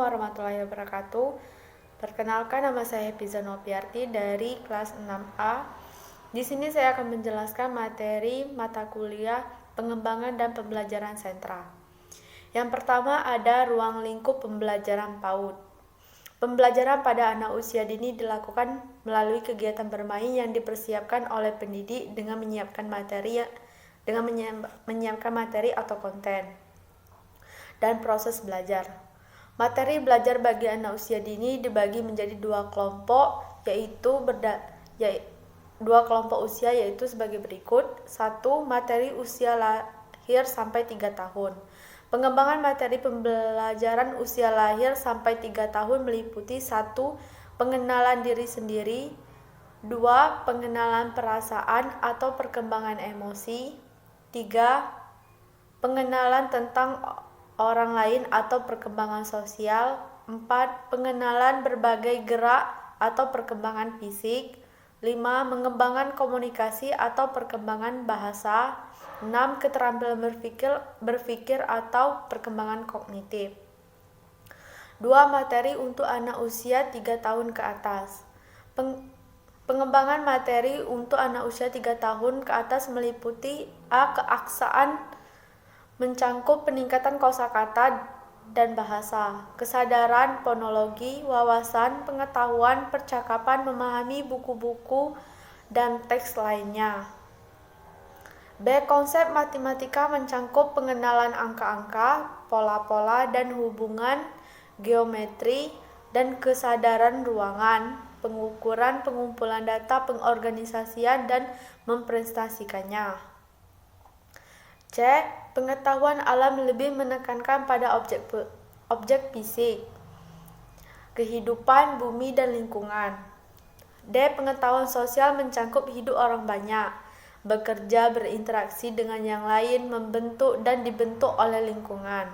warahmatullahi wabarakatuh. Perkenalkan, nama saya Piza Noviarti dari kelas 6A. Di sini saya akan menjelaskan materi mata kuliah pengembangan dan pembelajaran sentra. Yang pertama ada ruang lingkup pembelajaran PAUD. Pembelajaran pada anak usia dini dilakukan melalui kegiatan bermain yang dipersiapkan oleh pendidik dengan menyiapkan materi atau konten dan proses belajar. Materi belajar bagi anak usia dini dibagi menjadi dua kelompok, yaitu dua kelompok usia yaitu sebagai berikut. 1. Materi usia lahir sampai 3 tahun. Pengembangan materi pembelajaran usia lahir sampai 3 tahun meliputi 1. Pengenalan diri sendiri, 2. Pengenalan perasaan atau perkembangan emosi, 3. Pengenalan tentang orang lain atau perkembangan sosial, 4. Pengenalan berbagai gerak atau perkembangan fisik, 5. Mengembangkan komunikasi atau perkembangan bahasa, 6. Keterampilan berpikir atau perkembangan kognitif. 2. Materi untuk anak usia 3 tahun ke atas. Pengembangan materi untuk anak usia 3 tahun ke atas meliputi A. Keaksaan mencangkup peningkatan kosakata dan bahasa, kesadaran fonologi, wawasan, pengetahuan, percakapan, memahami buku-buku dan teks lainnya. B. Konsep matematika mencangkup pengenalan angka-angka, pola-pola dan hubungan, geometri, dan kesadaran ruangan, pengukuran, pengumpulan data, pengorganisasian, dan mempresentasikannya. C. Pengetahuan alam lebih menekankan pada objek fisik, kehidupan, bumi, dan lingkungan. D. Pengetahuan sosial mencangkup hidup orang banyak, bekerja, berinteraksi dengan yang lain, membentuk dan dibentuk oleh lingkungan.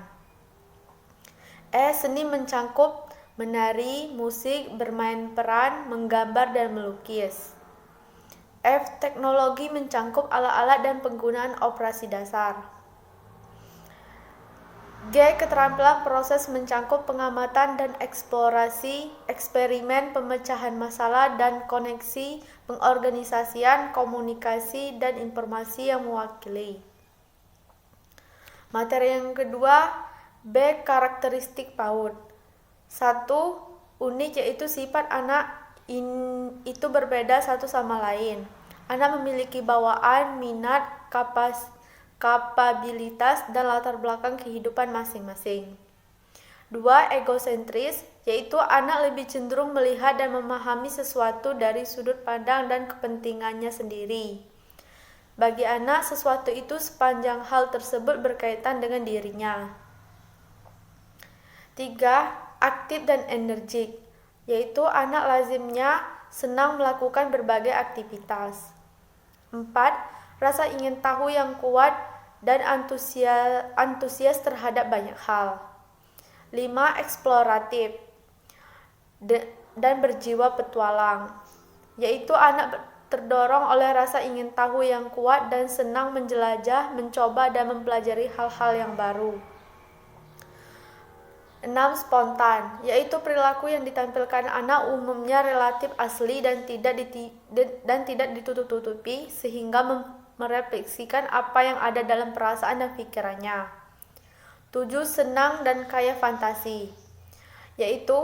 E. Seni mencangkup menari, musik, bermain peran, menggambar, dan melukis. F. Teknologi mencangkup alat-alat dan penggunaan operasi dasar. G. Keterampilan proses mencangkup pengamatan dan eksplorasi, eksperimen, pemecahan masalah, dan koneksi, pengorganisasian, komunikasi, dan informasi yang mewakili. Materi yang kedua, B. Karakteristik PAUD. 1. Unik, yaitu sifat anak itu berbeda satu sama lain. Anak memiliki bawaan, minat, kapabilitas, dan latar belakang kehidupan masing-masing. 2. Egosentris, yaitu anak lebih cenderung melihat dan memahami sesuatu dari sudut pandang dan kepentingannya sendiri. Bagi anak, sesuatu itu sepanjang hal tersebut berkaitan dengan dirinya. 3. Aktif dan energik, yaitu anak lazimnya senang melakukan berbagai aktivitas. 4. Rasa ingin tahu yang kuat dan antusias terhadap banyak hal. 5. Eksploratif dan berjiwa petualang, yaitu anak terdorong oleh rasa ingin tahu yang kuat dan senang menjelajah, mencoba, dan mempelajari hal-hal yang baru. 6. Spontan, yaitu perilaku yang ditampilkan anak umumnya relatif asli dan tidak ditutup-tutupi sehingga merefleksikan apa yang ada dalam perasaan dan pikirannya. 7. Senang dan kaya fantasi, yaitu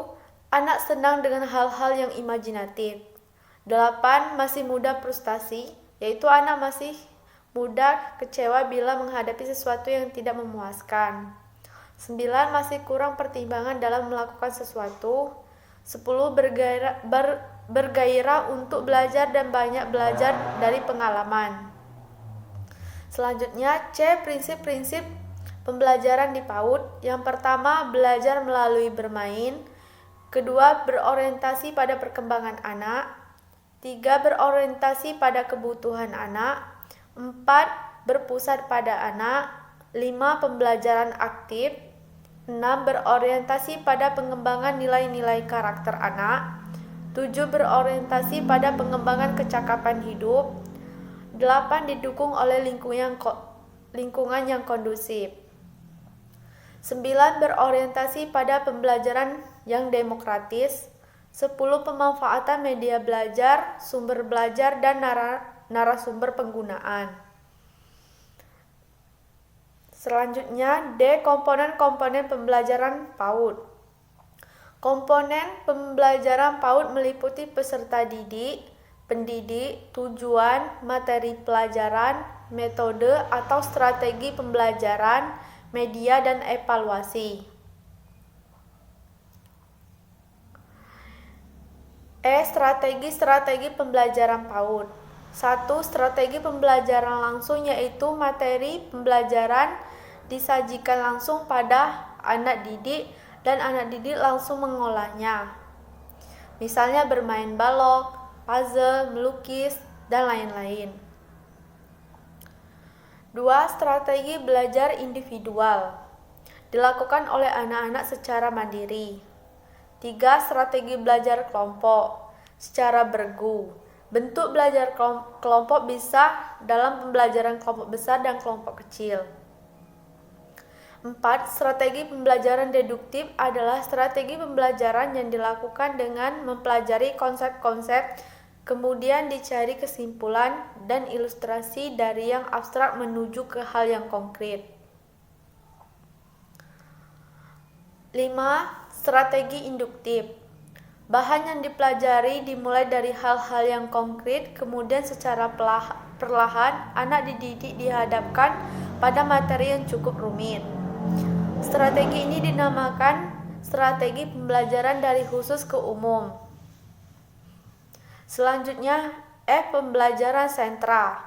anak senang dengan hal-hal yang imajinatif. 8. Masih mudah frustasi, yaitu anak masih mudah kecewa bila menghadapi sesuatu yang tidak memuaskan. 9. Masih kurang pertimbangan dalam melakukan sesuatu. 10. Bergairah untuk belajar dan banyak belajar dari pengalaman. Selanjutnya, C. Prinsip-prinsip pembelajaran di PAUD. Yang pertama, belajar melalui bermain. Kedua, berorientasi pada perkembangan anak. 3. Berorientasi pada kebutuhan anak. 4. Berpusat pada anak. 5. Pembelajaran aktif. 6. Berorientasi pada pengembangan nilai-nilai karakter anak. 7. Berorientasi pada pengembangan kecakapan hidup. 8. Didukung oleh lingkungan yang kondusif. 9. Berorientasi pada pembelajaran yang demokratis. 10. Pemanfaatan media belajar, sumber belajar, dan narasumber penggunaan. Selanjutnya, D. Komponen-komponen pembelajaran PAUD. Komponen pembelajaran PAUD meliputi peserta didik, pendidik, tujuan, materi pelajaran, metode atau strategi pembelajaran, media, dan evaluasi. Strategi pembelajaran PAUD. 1. Strategi pembelajaran langsung, yaitu materi pembelajaran disajikan langsung pada anak didik dan anak didik langsung mengolahnya. Misalnya bermain balok, puzzle, melukis, dan lain-lain. 2. Strategi belajar individual. Dilakukan oleh anak-anak secara mandiri. 3. Strategi belajar kelompok secara bergu. Bentuk belajar kelompok bisa dalam pembelajaran kelompok besar dan kelompok kecil. 4. Strategi pembelajaran deduktif adalah strategi pembelajaran yang dilakukan dengan mempelajari konsep-konsep, kemudian dicari kesimpulan dan ilustrasi dari yang abstrak menuju ke hal yang konkret. 5. Strategi induktif. Bahan yang dipelajari dimulai dari hal-hal yang konkret, kemudian secara perlahan anak dididik dihadapkan pada materi yang cukup rumit. Strategi ini dinamakan strategi pembelajaran dari khusus ke umum. Selanjutnya, pembelajaran sentra.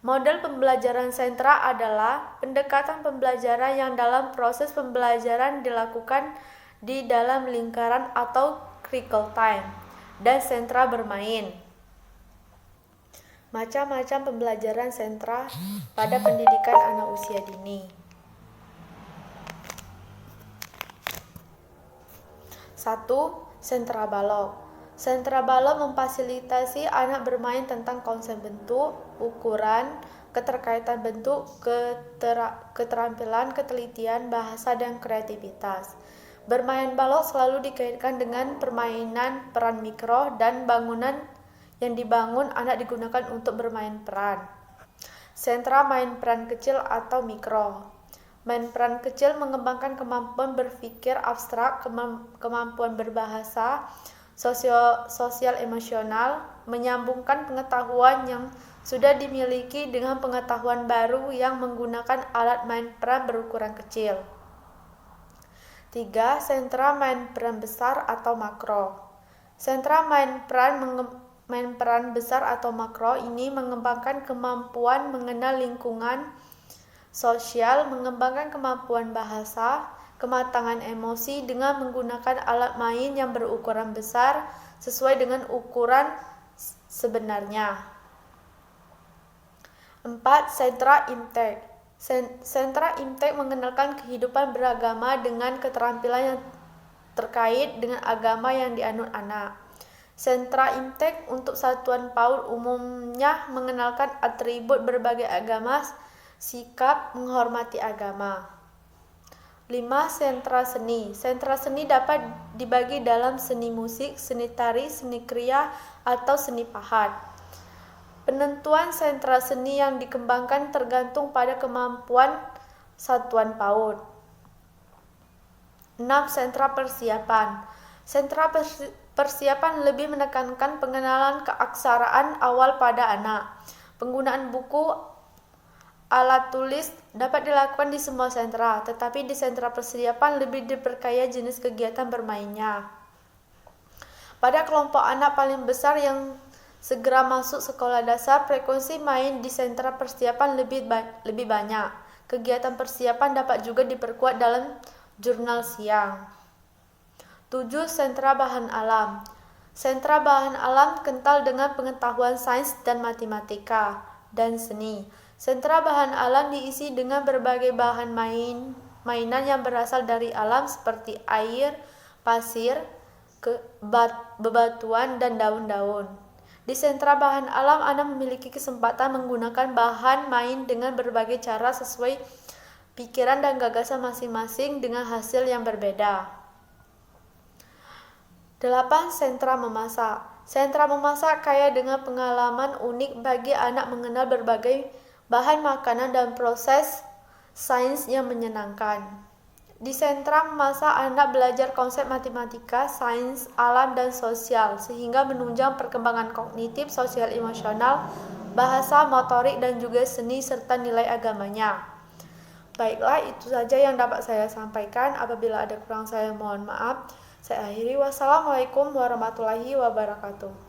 Model pembelajaran sentra adalah pendekatan pembelajaran yang dalam proses pembelajaran dilakukan di dalam lingkaran atau critical time dan sentra bermain. Macam-macam pembelajaran sentra pada pendidikan anak usia dini. 1. Sentra balok. Sentra balok memfasilitasi anak bermain tentang konsep bentuk, ukuran, keterkaitan bentuk, keterampilan, ketelitian, bahasa, dan kreativitas. Bermain balok selalu dikaitkan dengan permainan peran mikro dan bangunan yang dibangun anak digunakan untuk bermain peran. Sentra main peran kecil atau mikro. Main peran kecil mengembangkan kemampuan berpikir abstrak, kemampuan berbahasa, sosial emosional, menyambungkan pengetahuan yang sudah dimiliki dengan pengetahuan baru yang menggunakan alat main peran berukuran kecil. 3. Sentra main peran besar atau makro. Sentra main peran besar atau makro ini mengembangkan kemampuan mengenal lingkungan sosial, mengembangkan kemampuan bahasa, kematangan emosi dengan menggunakan alat main yang berukuran besar sesuai dengan ukuran sebenarnya. 4. Sentra impact. Sentra impact mengenalkan kehidupan beragama dengan keterampilan yang terkait dengan agama yang dianut anak. Sentra impact untuk satuan PAUD umumnya mengenalkan atribut berbagai agama, sikap menghormati agama. 5. Sentra seni. Sentra seni dapat dibagi dalam seni musik, seni tari, seni kriya, atau seni pahat. Penentuan sentra seni yang dikembangkan tergantung pada kemampuan satuan PAUD. 6. Sentra persiapan. Sentra persiapan lebih menekankan pengenalan keaksaraan awal pada anak. Penggunaan buku, alat tulis dapat dilakukan di semua sentra, tetapi di sentra persiapan lebih diperkaya jenis kegiatan bermainnya. Pada kelompok anak paling besar yang segera masuk sekolah dasar, frekuensi main di sentra persiapan lebih banyak. Kegiatan persiapan dapat juga diperkuat dalam jurnal siang. 7. Sentra bahan alam. Sentra bahan alam kental dengan pengetahuan sains dan matematika dan seni. Sentra bahan alam diisi dengan berbagai bahan mainan yang berasal dari alam seperti air, pasir, bebatuan, dan daun-daun. Di sentra bahan alam, anak memiliki kesempatan menggunakan bahan main dengan berbagai cara sesuai pikiran dan gagasan masing-masing dengan hasil yang berbeda. 8. Sentra memasak. Sentra memasak kaya dengan pengalaman unik bagi anak mengenal berbagai bahan makanan dan proses sains yang menyenangkan. Di sentra memasak, anak belajar konsep matematika, sains, alam, dan sosial, sehingga menunjang perkembangan kognitif, sosial emosional, bahasa, motorik, dan juga seni, serta nilai agamanya. Baiklah, itu saja yang dapat saya sampaikan. Apabila ada kurang saya mohon maaf. Saya akhiri. Wassalamualaikum warahmatullahi wabarakatuh.